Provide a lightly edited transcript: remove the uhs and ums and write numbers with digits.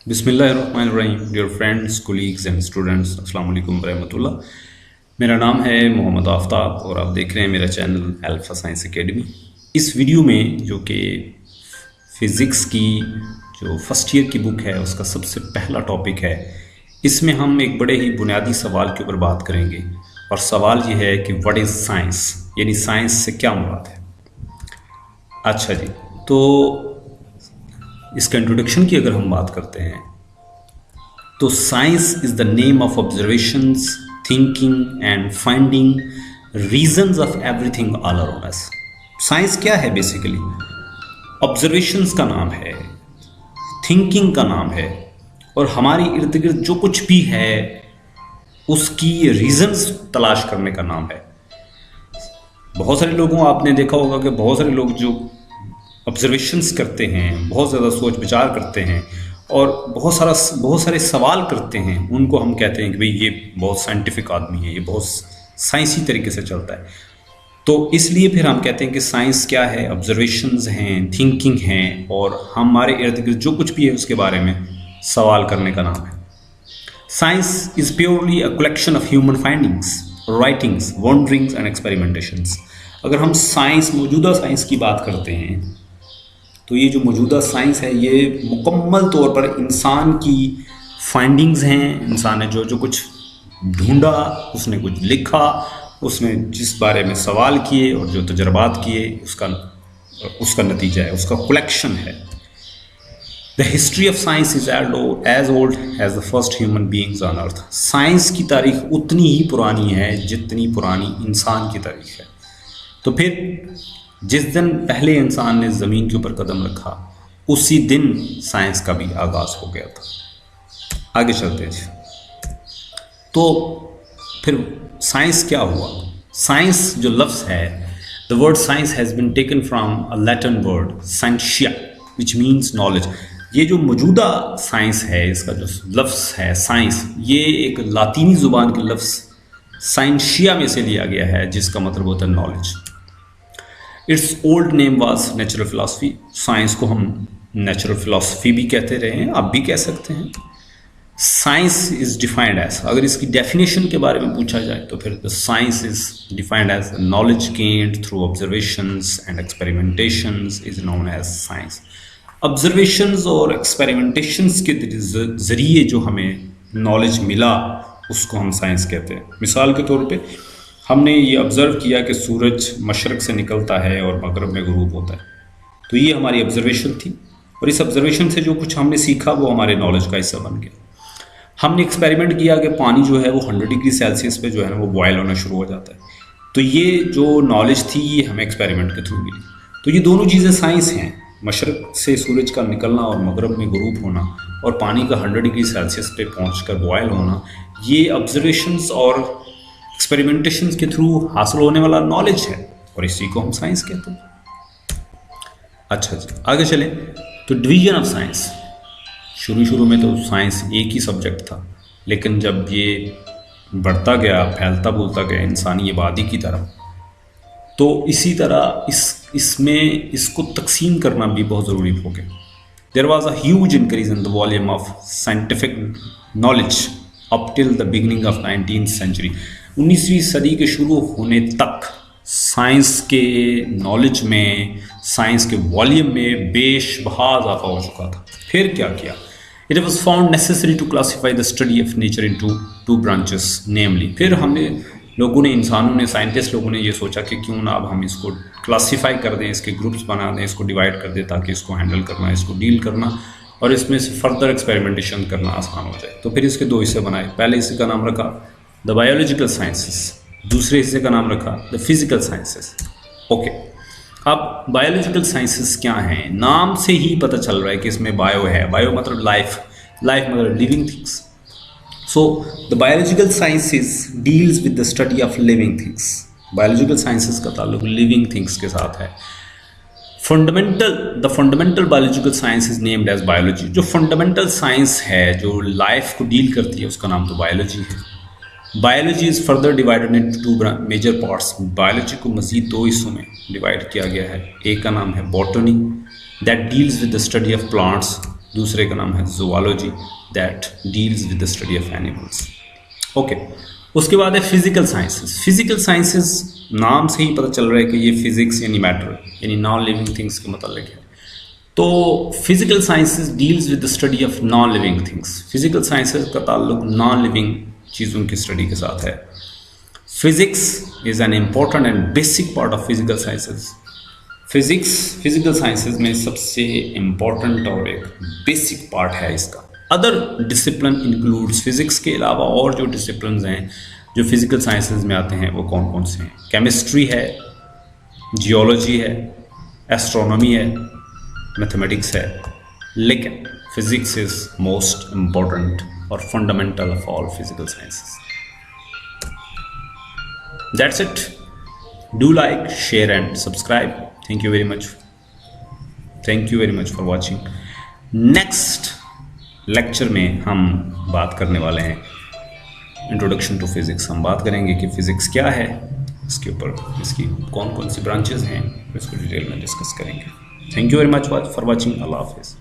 बिस्मिल्लाहिर्रहमानिर्रहीम। Dear friends, colleagues and students, अस्सलाम वालेकुम रहमतुल्लाह। मेरा नाम है मोहम्मद आफ्ताब और आप देख रहे हैं मेरा चैनल अल्फा साइंस एकेडमी। इस वीडियो में जो कि फ़िज़िक्स की जो फर्स्ट ईयर की बुक है उसका सबसे पहला टॉपिक है, इसमें हम एक बड़े ही बुनियादी सवाल के ऊपर बात करेंगे। और सवाल ये है कि व्हाट इज़ साइंस, यानी साइंस से क्या मुराद है। अच्छा जी, तो इसका इंट्रोडक्शन की अगर हम बात करते हैं तो science is the name of observations, thinking and finding reasons of everything all around us. Science क्या है? बेसिकली ऑब्जर्वेशंस का नाम है, थिंकिंग का नाम है, और हमारे इर्द गिर्द जो कुछ भी है उसकी रीजंस तलाश करने का नाम है। बहुत सारे लोगों आपने देखा होगा कि बहुत सारे लोग जो ऑब्जर्वेशंस करते हैं, बहुत ज़्यादा सोच विचार करते हैं और बहुत सारे सवाल करते हैं, उनको हम कहते हैं कि भाई ये बहुत साइंटिफिक आदमी है, ये बहुत साइंसी तरीके से चलता है। तो इसलिए फिर हम कहते हैं कि साइंस क्या है? ऑब्जर्वेशंस हैं, थिंकिंग हैं, और हमारे इर्द गिर्द जो कुछ भी है उसके बारे में सवाल करने का नाम है। Science is purely a collection of human findings, writings, wonderings and experimentations. अगर हम साइंस, मौजूदा साइंस की बात करते हैं तो ये जो मौजूदा साइंस है ये मुकम्मल तौर पर इंसान की फाइंडिंग्स हैं। इंसान ने जो कुछ ढूंढा, उसने कुछ लिखा, उसने जिस बारे में सवाल किए और जो तजर्बात किए उसका नतीजा है, उसका कलेक्शन है। The history of science is as old as the first human beings on earth. Science की तारीख उतनी ही पुरानी है जितनी पुरानी इंसान की तारीख है। तो फिर जिस दिन पहले इंसान ने ज़मीन के ऊपर कदम रखा उसी दिन साइंस का भी आगाज़ हो गया था। आगे चलते हैं जी। तो फिर साइंस क्या हुआ? साइंस जो लफ्ज़ है, the word science has been taken from a Latin word scientia which means knowledge. ये जो मौजूदा साइंस है, इसका जो लफ्ज़ है साइंस, ये एक लातीनी ज़ुबान के लफ्ज़ साइंशिया में से लिया गया है, जिसका मतलब होता है knowledge. It's old name was natural philosophy. Science को हम नेचुरल फिलासफी भी कहते रहे हैं, आप भी कह सकते हैं। साइंस इज डिफाइंड एज, अगर इसकी डेफिनेशन के बारे में पूछा जाए तो फिर the science is defined as knowledge gained through observations and experimentations is known as science. Observations और एक्सपेरिमेंटेशंस के ज़रिए जो हमें नॉलेज मिला उसको हम साइंस कहते हैं। मिसाल के तौर पे हमने ये ऑब्ज़र्व किया कि सूरज मशरक़ से निकलता है और मगरब में ग़ुरूब होता है, तो ये हमारी ऑब्ज़र्वेशन थी, और इस ऑब्ज़र्वेशन से जो कुछ हमने सीखा वो हमारे नॉलेज का हिस्सा बन गया। हमने एक्सपेरिमेंट किया कि पानी जो है वो 100 डिग्री सेल्सियस पे जो है ना वो बॉयल होना शुरू हो जाता है, तो ये जो नॉलेज थी ये हमें एक्सपेरिमेंट के थ्रू मिली। तो ये दोनों चीज़ें साइंस हैं, मशरक़ से सूरज का निकलना और मगरब में ग़ुरूब होना, और पानी का 100 डिग्री सेल्सियस पे पहुँच कर बॉयल होना, ये ऑब्ज़र्वेशंस और एक्सपेरिमेंटेशंस के थ्रू हासिल होने वाला नॉलेज है, और इसी को हम साइंस कहते हैं। अच्छा जी, आगे चलें। तो डिवीजन ऑफ साइंस, शुरू में तो साइंस एक ही सब्जेक्ट था, लेकिन जब ये बढ़ता गया, फैलता फूलता गया इंसानी आबादी की तरफ, तो इसी तरह इसमें इसको तकसीम करना भी बहुत ज़रूरी हो गया। There was a huge increase in the volume of scientific knowledge up till the beginning of 19th century. 19वीं सदी के शुरू होने तक साइंस के नॉलेज में, साइंस के वॉल्यूम में बेशबहा इजाफा हो चुका था। फिर क्या किया? It was found necessary to classify the study of nature into two branches, namely. फिर इंसानों ने, साइंटिस्ट लोगों ने ये सोचा कि क्यों ना अब हम इसको क्लासीफाई कर दें, इसके ग्रुप्स बना दें, इसको डिवाइड कर दें, ताकि इसको हैंडल करना, इसको डील करना और इसमें से फर्दर एक्सपेरिमेंटेशन करना आसान हो जाए। तो फिर इसके दो हिस्से बनाए। पहले हिस्से का नाम रखा द बायोलॉजिकल साइंसेस, दूसरे हिस्से का नाम रखा द फिजिकल साइंसेस। ओके, अब बायोलॉजिकल साइंसेस क्या हैं? नाम से ही पता चल रहा है कि इसमें बायो है। बायो मतलब लाइफ, लाइफ मतलब living things. So the biological sciences deals with the study of living things. Biological sciences का ताल्लुक लिविंग थिंग्स के साथ है। The fundamental biological science is named as biology. जो फंडामेंटल साइंस है, जो लाइफ को डील करती है, उसका नाम तो बायोलॉजी है। Biology is further divided into two major parts. Biology को मजीद दो हिस्सों में डिवाइड किया गया है। एक का नाम है botany that deals with the study of plants, दूसरे का नाम है zoology that deals with the study of animals. Okay, उसके बाद है फिजिकल साइंसेस। फिजिकल साइंसेस नाम से ही पता चल रहा है कि ये फिजिक्स यानी मैटर यानी नॉन लिविंग थिंग्स के मतलब है। तो physical sciences deals with the study of non living things. Physical sciences का ताल्लुक नॉन लिविंग चीज़ों की स्टडी के साथ है। Physics is an important and basic part of physical sciences. Physics physical sciences में सबसे इम्पॉर्टेंट और एक बेसिक पार्ट है इसका। अदर डिसिप्लिन इंक्लूड्स, फिजिक्स के अलावा और जो डिसिप्लिन हैं जो फिजिकल साइंसेस में आते हैं वो कौन कौन से हैं? केमिस्ट्री है, जियोलॉजी है, एस्ट्रोनॉमी है, मैथमेटिक्स है, लेकिन फिजिक्स इज मोस्ट इम्पॉर्टेंट और fundamental of all physical sciences. That's it. Do like, share and subscribe. Thank you very much. Thank you very much for watching. Next lecture में हम बात करने वाले हैं इंट्रोडक्शन टू फिज़िक्स। हम बात करेंगे कि फ़िज़िक्स क्या है, इसके ऊपर इसकी कौन कौन सी ब्रांचेस हैं, इसको डिटेल में डिस्कस करेंगे। Thank you very much for watching. अल्लाह हाफिज़।